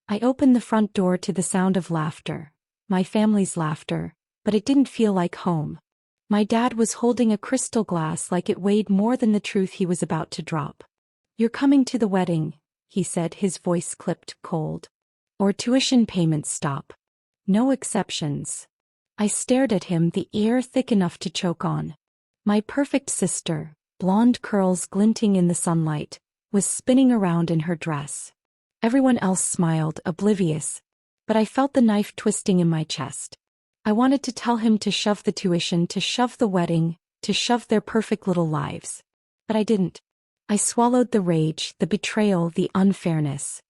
I opened the front door to the sound of laughter, my family's laughter, but it didn't feel like home. My dad was holding a crystal glass like it weighed more than the truth he was about to drop. "You're coming to the wedding," he said, his voice clipped cold. "Or tuition payments stop. No exceptions." I stared at him, the air thick enough to choke on. My perfect sister, blonde curls glinting in the sunlight, was spinning around in her dress. Everyone else smiled, oblivious, but I felt the knife twisting in my chest. I wanted to tell him to shove the tuition, to shove the wedding, to shove their perfect little lives. But I didn't. I swallowed the rage, the betrayal, the unfairness.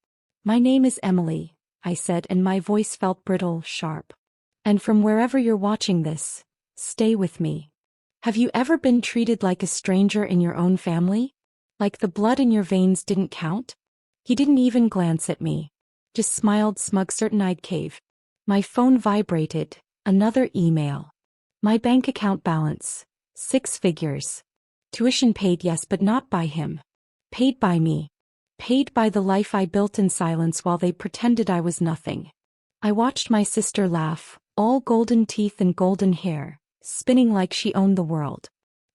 "My name is Emily," I said, and my voice felt brittle, sharp. "And from wherever you're watching this, stay with me. Have you ever been treated like a stranger in your own family? Like the blood in your veins didn't count?" He didn't even glance at me. Just smiled, smug, certain I'd cave. My phone vibrated. Another email. My bank account balance. 6 figures. Tuition paid, yes, but not by him. Paid by me. Paid by the life I built in silence while they pretended I was nothing. I watched my sister laugh, all golden teeth and golden hair, spinning like she owned the world.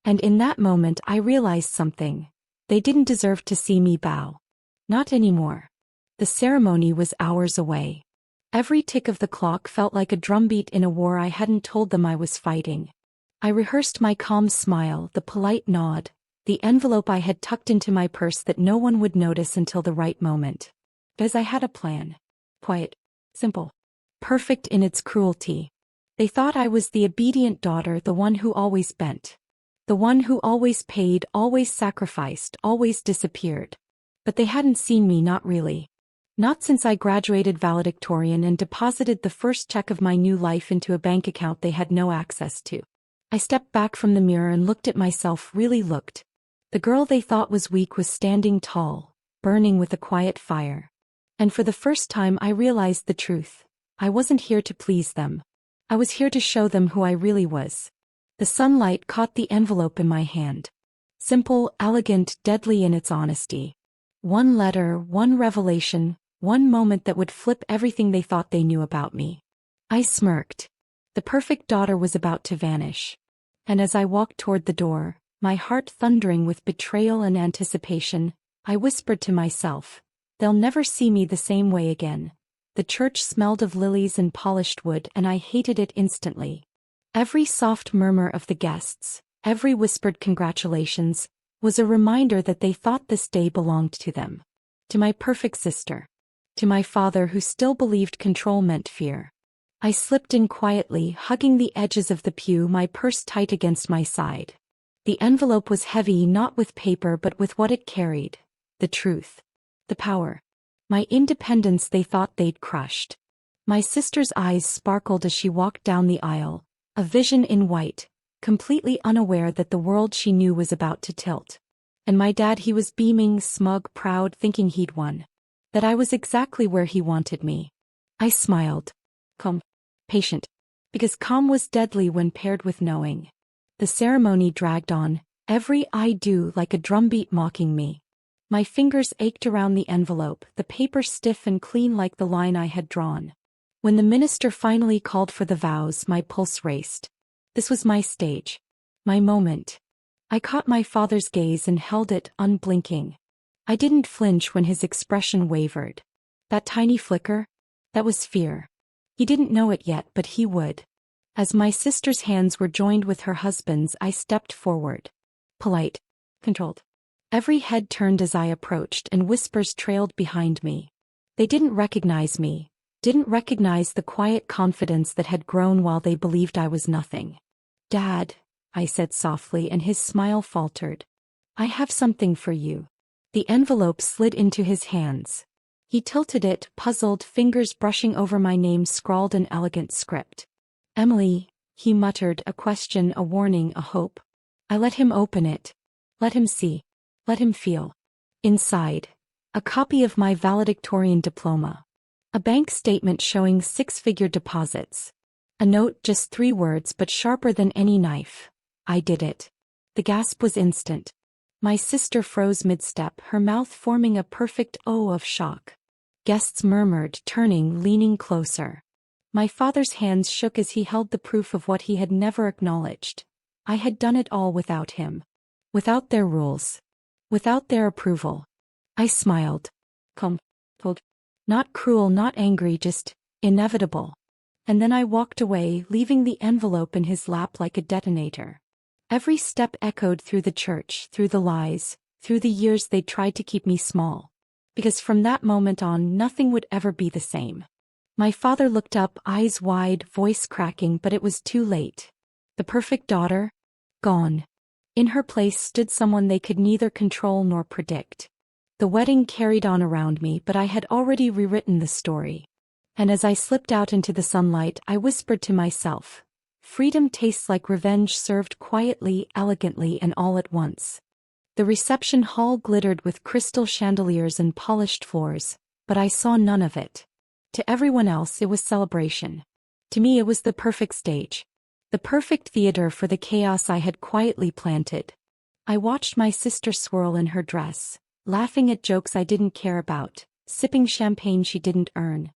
And in that moment I realized something. They didn't deserve to see me bow. Not anymore. The ceremony was hours away. Every tick of the clock felt like a drumbeat in a war I hadn't told them I was fighting. I rehearsed my calm smile, the polite nod, the envelope I had tucked into my purse that no one would notice until the right moment. Because I had a plan. Quiet. Simple. Perfect in its cruelty. They thought I was the obedient daughter, the one who always bent. The one who always paid, always sacrificed, always disappeared. But they hadn't seen me, not really. Not since I graduated valedictorian and deposited the first check of my new life into a bank account they had no access to. I stepped back from the mirror and looked at myself, really looked. The girl they thought was weak was standing tall, burning with a quiet fire. And for the first time I realized the truth. I wasn't here to please them. I was here to show them who I really was. The sunlight caught the envelope in my hand. Simple, elegant, deadly in its honesty. One letter, one revelation, one moment that would flip everything they thought they knew about me. I smirked. The perfect daughter was about to vanish. And as I walked toward the door, my heart thundering with betrayal and anticipation, I whispered to myself, "They'll never see me the same way again." The church smelled of lilies and polished wood, and I hated it instantly. Every soft murmur of the guests, every whispered congratulations, was a reminder that they thought this day belonged to them. To my perfect sister. To my father who still believed control meant fear. I slipped in quietly, hugging the edges of the pew, my purse tight against my side. The envelope was heavy, not with paper but with what it carried. The truth. The power. My independence they thought they'd crushed. My sister's eyes sparkled as she walked down the aisle, a vision in white, completely unaware that the world she knew was about to tilt. And my dad, he was beaming, smug, proud, thinking he'd won. That I was exactly where he wanted me. I smiled. Calm. Patient. Because calm was deadly when paired with knowing. The ceremony dragged on, every I do like a drumbeat mocking me. My fingers ached around the envelope, the paper stiff and clean like the line I had drawn. When the minister finally called for the vows, my pulse raced. This was my stage. My moment. I caught my father's gaze and held it, unblinking. I didn't flinch when his expression wavered. That tiny flicker? That was fear. He didn't know it yet, but he would. As my sister's hands were joined with her husband's, I stepped forward. Polite. Controlled. Every head turned as I approached, and whispers trailed behind me. They didn't recognize me, didn't recognize the quiet confidence that had grown while they believed I was nothing. "Dad," I said softly, and his smile faltered. "I have something for you." The envelope slid into his hands. He tilted it, puzzled, fingers brushing over my name scrawled in elegant script. "Emily," he muttered, a question, a warning, a hope. I let him open it. Let him see. Let him feel. Inside, a copy of my valedictorian diploma. A bank statement showing 6-figure deposits. A note, just 3 words, but sharper than any knife. I did it. The gasp was instant. My sister froze mid-step, her mouth forming a perfect O of shock. Guests murmured, turning, leaning closer. My father's hands shook as he held the proof of what he had never acknowledged. I had done it all without him. Without their rules. Without their approval. I smiled. Cold. Not cruel, not angry, just inevitable. And then I walked away, leaving the envelope in his lap like a detonator. Every step echoed through the church, through the lies, through the years they tried to keep me small. Because from that moment on, nothing would ever be the same. My father looked up, eyes wide, voice cracking, but it was too late. The perfect daughter? Gone. In her place stood someone they could neither control nor predict. The wedding carried on around me, but I had already rewritten the story. And as I slipped out into the sunlight, I whispered to myself, freedom tastes like revenge served quietly, elegantly, and all at once. The reception hall glittered with crystal chandeliers and polished floors, but I saw none of it. To everyone else it was celebration. To me it was the perfect stage. The perfect theater for the chaos I had quietly planted. I watched my sister swirl in her dress, laughing at jokes I didn't care about, sipping champagne she didn't earn.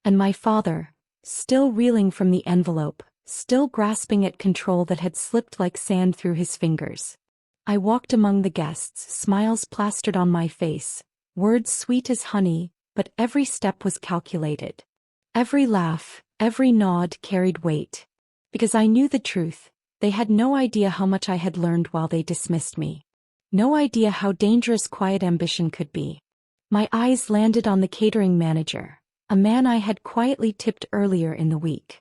And my father, still reeling from the envelope, still grasping at control that had slipped like sand through his fingers. I walked among the guests, smiles plastered on my face, words sweet as honey, but every step was calculated. Every laugh, every nod carried weight. Because I knew the truth, they had no idea how much I had learned while they dismissed me. No idea how dangerous quiet ambition could be. My eyes landed on the catering manager, a man I had quietly tipped earlier in the week.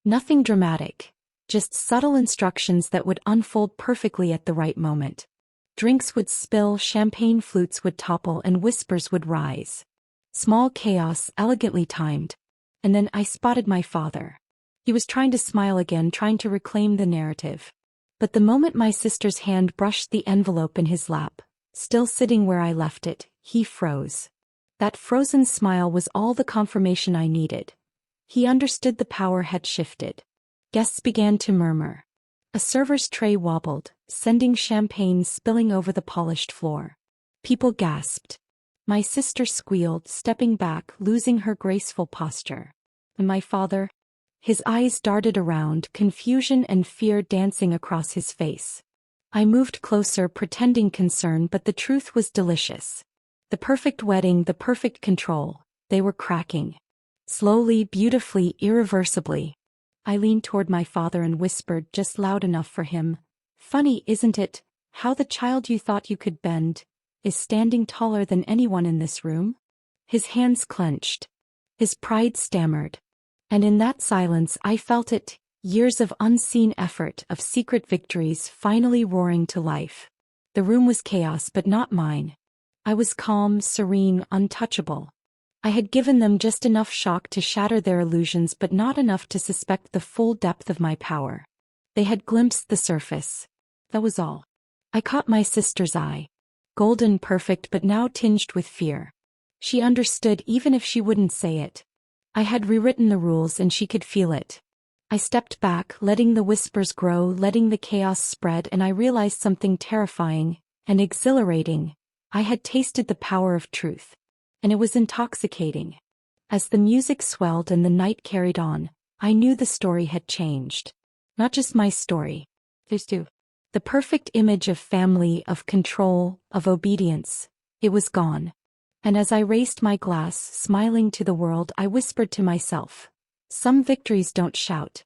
Nothing dramatic, just subtle instructions that would unfold perfectly at the right moment. Drinks would spill, champagne flutes would topple, and whispers would rise. Small chaos, elegantly timed. And then I spotted my father. He was trying to smile again, trying to reclaim the narrative. But the moment my sister's hand brushed the envelope in his lap, still sitting where I left it, he froze. That frozen smile was all the confirmation I needed. He understood the power had shifted. Guests began to murmur. A server's tray wobbled, sending champagne spilling over the polished floor. People gasped. My sister squealed, stepping back, losing her graceful posture. And my father? His eyes darted around, confusion and fear dancing across his face. I moved closer, pretending concern, but the truth was delicious. The perfect wedding, the perfect control, they were cracking. Slowly, beautifully, irreversibly. I leaned toward my father and whispered, just loud enough for him, "Funny, isn't it, how the child you thought you could bend is standing taller than anyone in this room?" His hands clenched. His pride stammered. And in that silence I felt it, years of unseen effort, of secret victories finally roaring to life. The room was chaos, but not mine. I was calm, serene, untouchable. I had given them just enough shock to shatter their illusions, but not enough to suspect the full depth of my power. They had glimpsed the surface. That was all. I caught my sister's eye. Golden, perfect, but now tinged with fear. She understood even if she wouldn't say it. I had rewritten the rules and she could feel it. I stepped back, letting the whispers grow, letting the chaos spread, and I realized something terrifying and exhilarating. I had tasted the power of truth. And it was intoxicating. As the music swelled and the night carried on, I knew the story had changed. Not just my story. There's two. The perfect image of family, of control, of obedience. It was gone. And as I raised my glass, smiling to the world, I whispered to myself, some victories don't shout.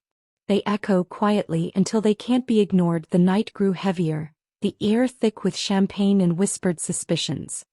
They echo quietly until they can't be ignored. The night grew heavier, the air thick with champagne and whispered suspicions.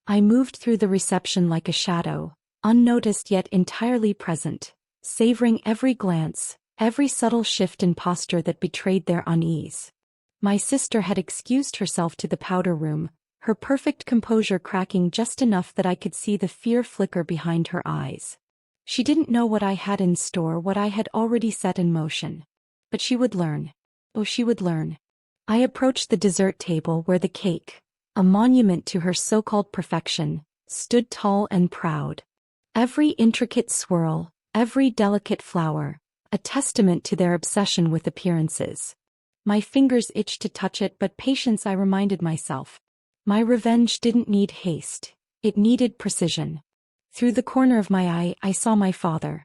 I moved through the reception like a shadow, unnoticed yet entirely present, savoring every glance, every subtle shift in posture that betrayed their unease. My sister had excused herself to the powder room, her perfect composure cracking just enough that I could see the fear flicker behind her eyes. She didn't know what I had in store, what I had already set in motion. But she would learn. Oh, she would learn. I approached the dessert table where the cake, a monument to her so-called perfection, stood tall and proud. Every intricate swirl, every delicate flower, a testament to their obsession with appearances. My fingers itched to touch it, but patience, I reminded myself. My revenge didn't need haste. It needed precision. Through the corner of my eye, I saw my father.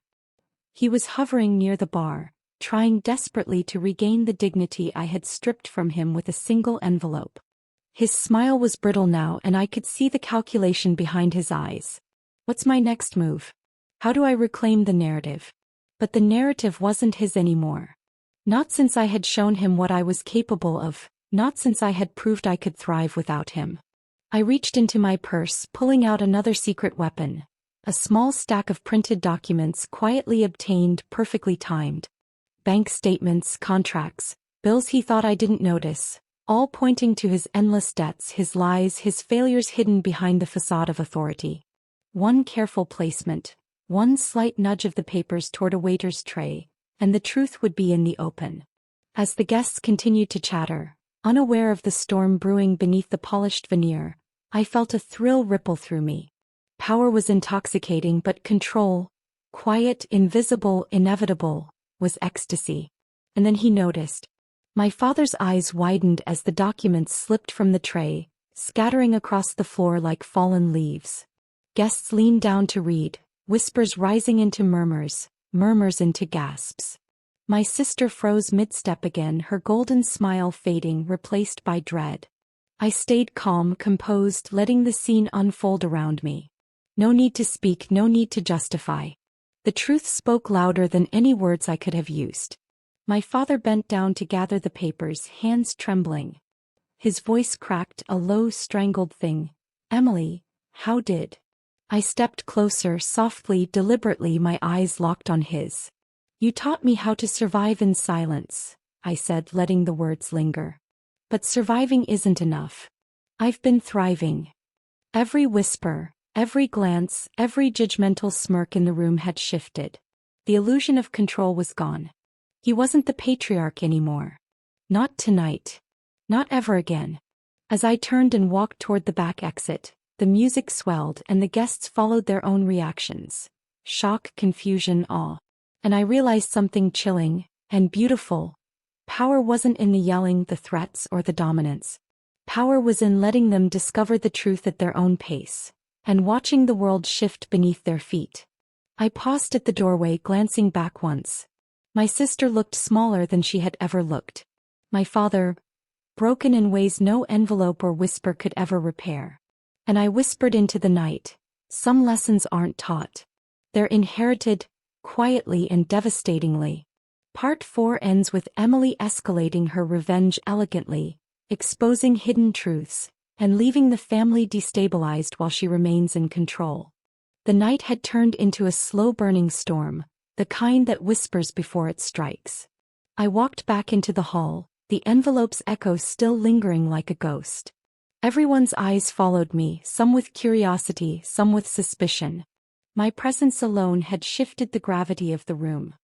He was hovering near the bar, trying desperately to regain the dignity I had stripped from him with a single envelope. His smile was brittle now, and I could see the calculation behind his eyes. What's my next move? How do I reclaim the narrative? But the narrative wasn't his anymore. Not since I had shown him what I was capable of, not since I had proved I could thrive without him. I reached into my purse, pulling out another secret weapon. A small stack of printed documents quietly obtained, perfectly timed. Bank statements, contracts, bills he thought I didn't notice, all pointing to his endless debts, his lies, his failures hidden behind the facade of authority. One careful placement, one slight nudge of the papers toward a waiter's tray, and the truth would be in the open. As the guests continued to chatter, unaware of the storm brewing beneath the polished veneer, I felt a thrill ripple through me. Power was intoxicating, but control, quiet, invisible, inevitable, was ecstasy. And then he noticed. My father's eyes widened as the documents slipped from the tray, scattering across the floor like fallen leaves. Guests leaned down to read, whispers rising into murmurs, murmurs into gasps. My sister froze mid-step again, her golden smile fading, replaced by dread. I stayed calm, composed, letting the scene unfold around me. No need to speak, no need to justify. The truth spoke louder than any words I could have used. My father bent down to gather the papers, hands trembling. His voice cracked, a low, strangled thing. "Emily, how did?" I stepped closer, softly, deliberately, my eyes locked on his. "You taught me how to survive in silence," I said, letting the words linger. "But surviving isn't enough. I've been thriving." Every whisper, every glance, every judgmental smirk in the room had shifted. The illusion of control was gone. He wasn't the patriarch anymore. Not tonight. Not ever again. As I turned and walked toward the back exit, the music swelled and the guests followed their own reactions. Shock, confusion, awe. And I realized something chilling and beautiful. Power wasn't in the yelling, the threats, or the dominance. Power was in letting them discover the truth at their own pace, and watching the world shift beneath their feet. I paused at the doorway, glancing back once. My sister looked smaller than she had ever looked. My father, broken in ways no envelope or whisper could ever repair. And I whispered into the night, "Some lessons aren't taught. They're inherited, quietly and devastatingly." Part 4 ends with Emily escalating her revenge elegantly, exposing hidden truths, and leaving the family destabilized while she remains in control. The night had turned into a slow-burning storm, the kind that whispers before it strikes. I walked back into the hall, the envelope's echo still lingering like a ghost. Everyone's eyes followed me, some with curiosity, some with suspicion. My presence alone had shifted the gravity of the room.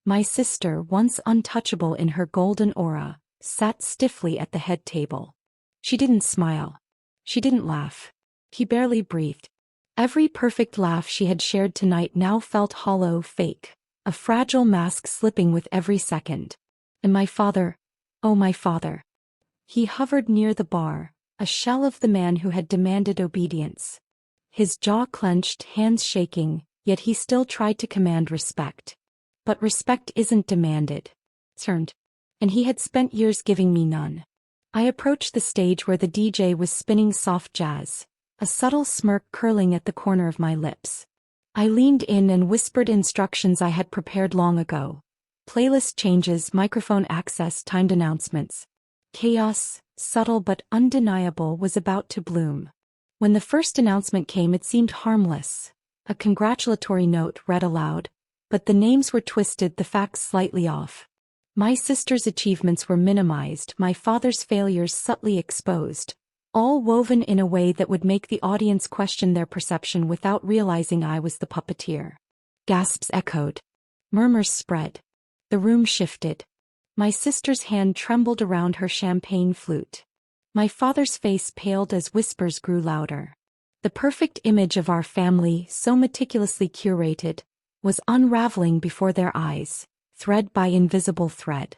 My sister, once untouchable in her golden aura, sat stiffly at the head table. She didn't smile. She didn't laugh. He barely breathed. Every perfect laugh she had shared tonight now felt hollow, fake, a fragile mask slipping with every second. And my father, oh my father. He hovered near the bar, a shell of the man who had demanded obedience. His jaw clenched, hands shaking, yet he still tried to command respect. But respect isn't demanded. It's earned. And he had spent years giving me none. I approached the stage where the DJ was spinning soft jazz, a subtle smirk curling at the corner of my lips. I leaned in and whispered instructions I had prepared long ago. Playlist changes, microphone access, timed announcements. Chaos, subtle but undeniable, was about to bloom. When the first announcement came, it seemed harmless. A congratulatory note read aloud, but the names were twisted, the facts slightly off. My sister's achievements were minimized, my father's failures subtly exposed, all woven in a way that would make the audience question their perception without realizing I was the puppeteer. Gasps echoed. Murmurs spread. The room shifted. My sister's hand trembled around her champagne flute. My father's face paled as whispers grew louder. The perfect image of our family, so meticulously curated, was unraveling before their eyes, thread by invisible thread.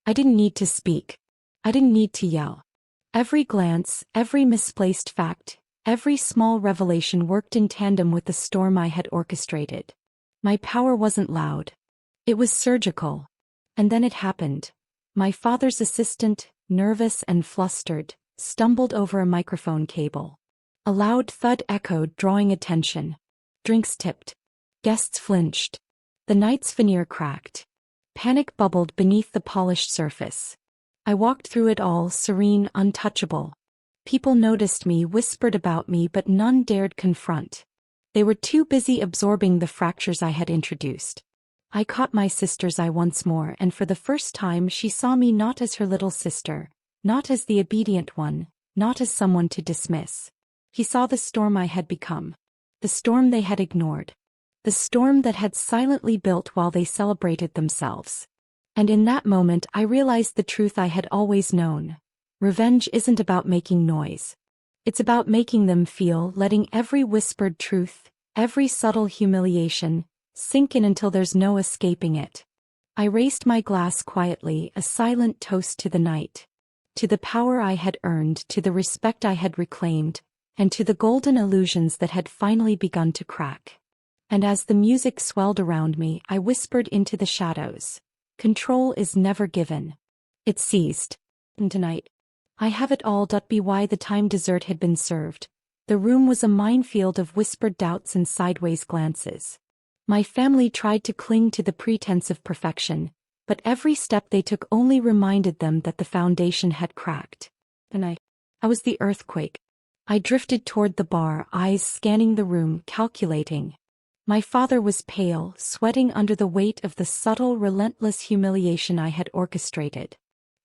I didn't need to speak. I didn't need to yell. Every glance, every misplaced fact, Every small revelation worked in tandem with the storm I had orchestrated. My power wasn't loud. It was surgical. And then it happened. My father's assistant, nervous and flustered, stumbled over a microphone cable. A loud thud echoed, drawing attention. Drinks tipped. Guests flinched. The night's veneer cracked. Panic bubbled beneath the polished surface. I walked through it all, serene, untouchable. People noticed me, whispered about me, but none dared confront. They were too busy absorbing the fractures I had introduced. I caught my sister's eye once more, and for the first time she saw me not as her little sister, not as the obedient one, not as someone to dismiss. He saw the storm I had become. The storm they had ignored. The storm that had silently built while they celebrated themselves. And in that moment I realized the truth I had always known. Revenge isn't about making noise. It's about making them feel, letting every whispered truth, every subtle humiliation, sink in until there's no escaping it. I raised my glass quietly, a silent toast to the night. To the power I had earned, to the respect I had reclaimed, and to the golden illusions that had finally begun to crack. And as the music swelled around me, I whispered into the shadows. Control is never given. It's seized. And tonight, I have it all. By the time dessert had been served, the room was a minefield of whispered doubts and sideways glances. My family tried to cling to the pretense of perfection, but every step they took only reminded them that the foundation had cracked. And I was the earthquake. I drifted toward the bar, eyes scanning the room, calculating. My father was pale, sweating under the weight of the subtle, relentless humiliation I had orchestrated.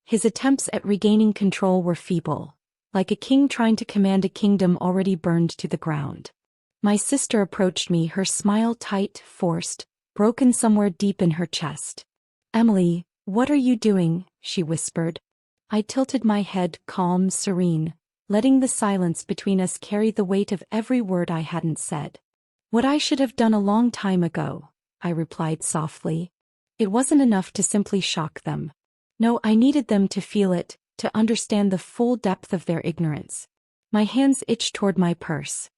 His attempts at regaining control were feeble, like a king trying to command a kingdom already burned to the ground. My sister approached me, her smile tight, forced, broken somewhere deep in her chest. "Emily, what are you doing?" she whispered. I tilted my head, calm, serene, letting the silence between us carry the weight of every word I hadn't said. "What I should have done a long time ago," I replied softly. It wasn't enough to simply shock them. No, I needed them to feel it, to understand the full depth of their ignorance. My hands itched toward my purse.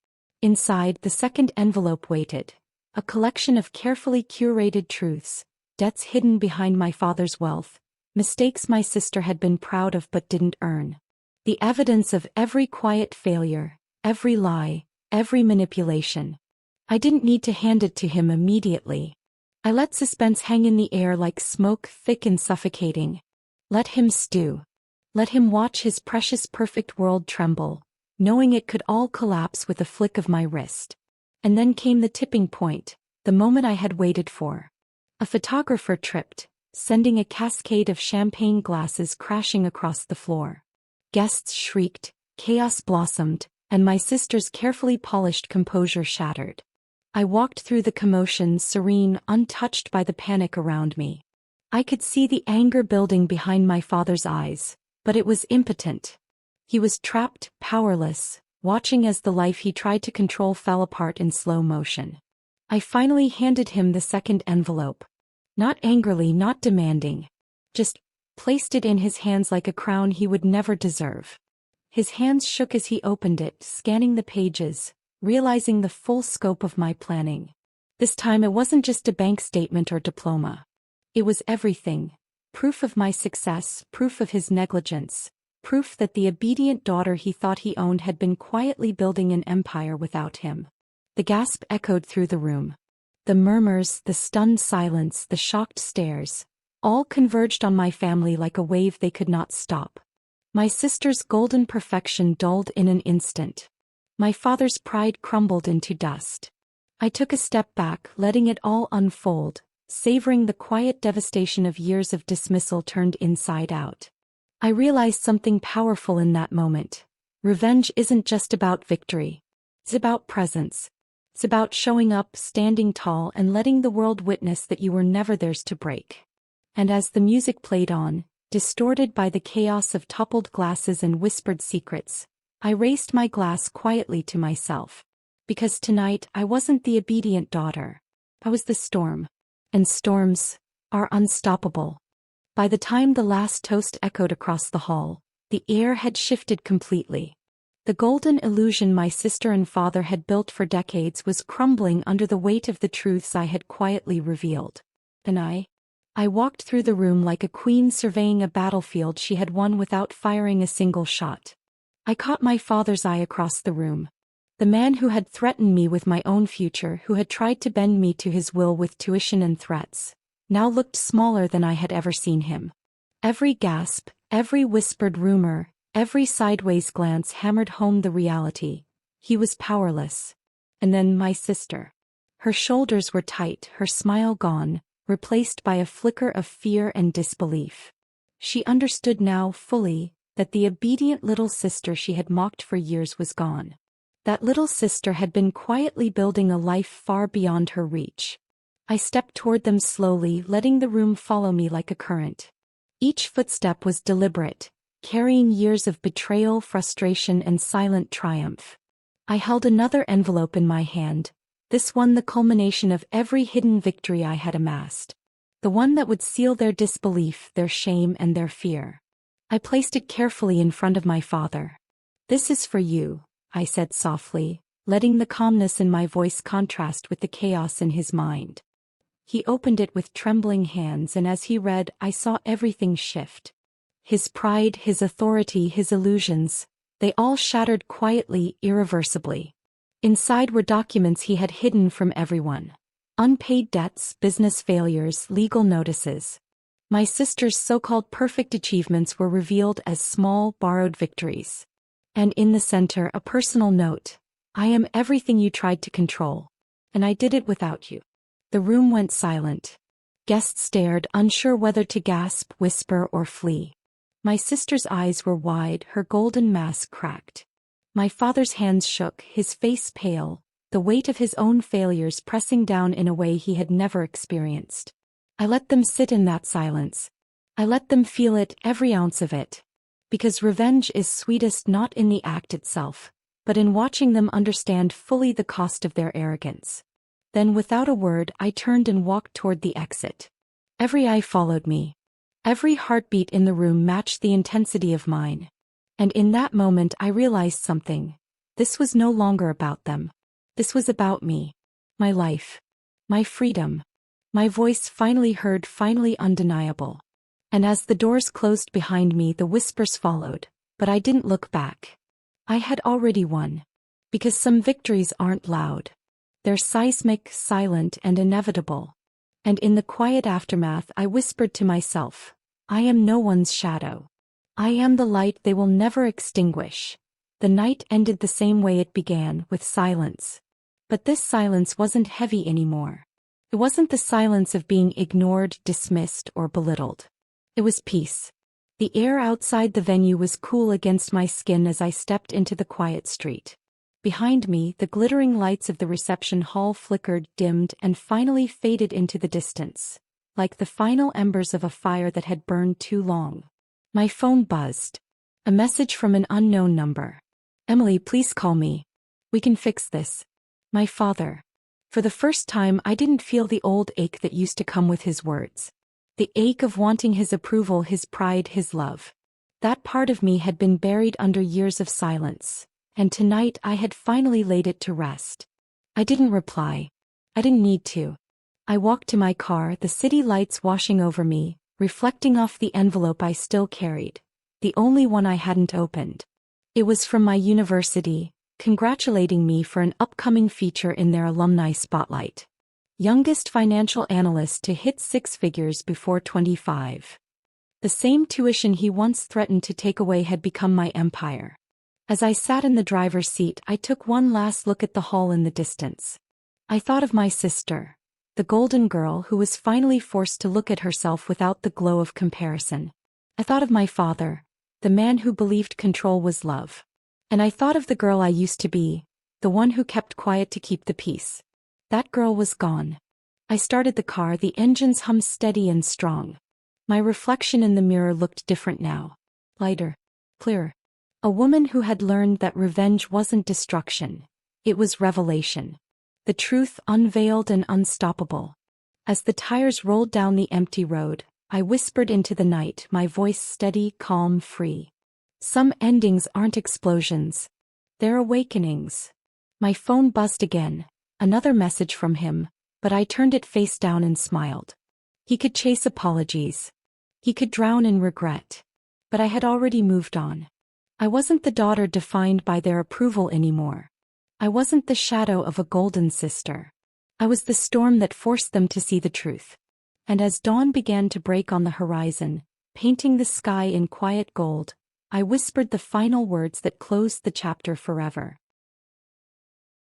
Inside, the second envelope waited. A collection of carefully curated truths, debts hidden behind my father's wealth, mistakes my sister had been proud of but didn't earn. The evidence of every quiet failure, every lie, every manipulation. I didn't need to hand it to him immediately. I let suspense hang in the air like smoke, thick and suffocating. Let him stew. Let him watch his precious perfect world tremble, knowing it could all collapse with a flick of my wrist. And then came the tipping point, the moment I had waited for. A photographer tripped, sending a cascade of champagne glasses crashing across the floor. Guests shrieked, chaos blossomed, and my sister's carefully polished composure shattered. I walked through the commotion, serene, untouched by the panic around me. I could see the anger building behind my father's eyes, but it was impotent. He was trapped, powerless, watching as the life he tried to control fell apart in slow motion. I finally handed him the second envelope. Not angrily, not demanding. Just placed it in his hands like a crown he would never deserve. His hands shook as he opened it, scanning the pages, realizing the full scope of my planning. This time it wasn't just a bank statement or diploma. It was everything. Proof of my success, proof of his negligence, proof that the obedient daughter he thought he owned had been quietly building an empire without him. The gasp echoed through the room. The murmurs, the stunned silence, the shocked stares, all converged on my family like a wave they could not stop. My sister's golden perfection dulled in an instant. My father's pride crumbled into dust. I took a step back, letting it all unfold, savoring the quiet devastation of years of dismissal turned inside out. I realized something powerful in that moment. Revenge isn't just about victory. It's about presence. It's about showing up, standing tall, and letting the world witness that you were never theirs to break. And as the music played on, distorted by the chaos of toppled glasses and whispered secrets, I raised my glass quietly to myself. Because tonight I wasn't the obedient daughter. I was the storm. And storms are unstoppable. By the time the last toast echoed across the hall, the air had shifted completely. The golden illusion my sister and father had built for decades was crumbling under the weight of the truths I had quietly revealed. And I walked through the room like a queen surveying a battlefield she had won without firing a single shot. I caught my father's eye across the room. The man who had threatened me with my own future, who had tried to bend me to his will with tuition and threats, now looked smaller than I had ever seen him. Every gasp, every whispered rumor, every sideways glance hammered home the reality. He was powerless. And then my sister. Her shoulders were tight, her smile gone, replaced by a flicker of fear and disbelief. She understood now fully that the obedient little sister she had mocked for years was gone. That little sister had been quietly building a life far beyond her reach. I stepped toward them slowly, letting the room follow me like a current. Each footstep was deliberate, carrying years of betrayal, frustration, and silent triumph. I held another envelope in my hand, this one the culmination of every hidden victory I had amassed. The one that would seal their disbelief, their shame, and their fear. I placed it carefully in front of my father. "This is for you," I said softly, letting the calmness in my voice contrast with the chaos in his mind. He opened it with trembling hands, and as he read, I saw everything shift. His pride, his authority, his illusions, they all shattered quietly, irreversibly. Inside were documents he had hidden from everyone. Unpaid debts, business failures, legal notices. My sister's so-called perfect achievements were revealed as small, borrowed victories. And in the center, a personal note. "I am everything you tried to control. And I did it without you." The room went silent. Guests stared, unsure whether to gasp, whisper, or flee. My sister's eyes were wide, her golden mask cracked. My father's hands shook, his face pale, the weight of his own failures pressing down in a way he had never experienced. I let them sit in that silence. I let them feel it, every ounce of it. Because revenge is sweetest not in the act itself, but in watching them understand fully the cost of their arrogance. Then without a word I turned and walked toward the exit. Every eye followed me. Every heartbeat in the room matched the intensity of mine. And in that moment I realized something. This was no longer about them. This was about me. My life. My freedom. My voice finally heard, finally undeniable. And as the doors closed behind me, the whispers followed, but I didn't look back. I had already won. Because some victories aren't loud. They're seismic, silent, and inevitable. And in the quiet aftermath I whispered to myself, I am no one's shadow. I am the light they will never extinguish. The night ended the same way it began, with silence. But this silence wasn't heavy anymore. It wasn't the silence of being ignored, dismissed, or belittled. It was peace. The air outside the venue was cool against my skin as I stepped into the quiet street. Behind me, the glittering lights of the reception hall flickered, dimmed, and finally faded into the distance, like the final embers of a fire that had burned too long. My phone buzzed. A message from an unknown number. "Emily, please call me. We can fix this." My father. For the first time I didn't feel the old ache that used to come with his words. The ache of wanting his approval, his pride, his love. That part of me had been buried under years of silence, and tonight I had finally laid it to rest. I didn't reply. I didn't need to. I walked to my car, the city lights washing over me, reflecting off the envelope I still carried, the only one I hadn't opened. It was from my university, congratulating me for an upcoming feature in their alumni spotlight. Youngest financial analyst to hit six figures before 25. The same tuition he once threatened to take away had become my empire. As I sat in the driver's seat, I took one last look at the hall in the distance. I thought of my sister, the golden girl who was finally forced to look at herself without the glow of comparison. I thought of my father, the man who believed control was love. And I thought of the girl I used to be, the one who kept quiet to keep the peace. That girl was gone. I started the car, the engines hummed steady and strong. My reflection in the mirror looked different now. Lighter. Clearer. A woman who had learned that revenge wasn't destruction. It was revelation. The truth unveiled and unstoppable. As the tires rolled down the empty road, I whispered into the night, my voice steady, calm, free. Some endings aren't explosions. Their awakenings. My phone buzzed again, another message from him, but I turned it face down and smiled. He could chase apologies. He could drown in regret. But I had already moved on. I wasn't the daughter defined by their approval anymore. I wasn't the shadow of a golden sister. I was the storm that forced them to see the truth. And as dawn began to break on the horizon, painting the sky in quiet gold, I whispered the final words that closed the chapter forever.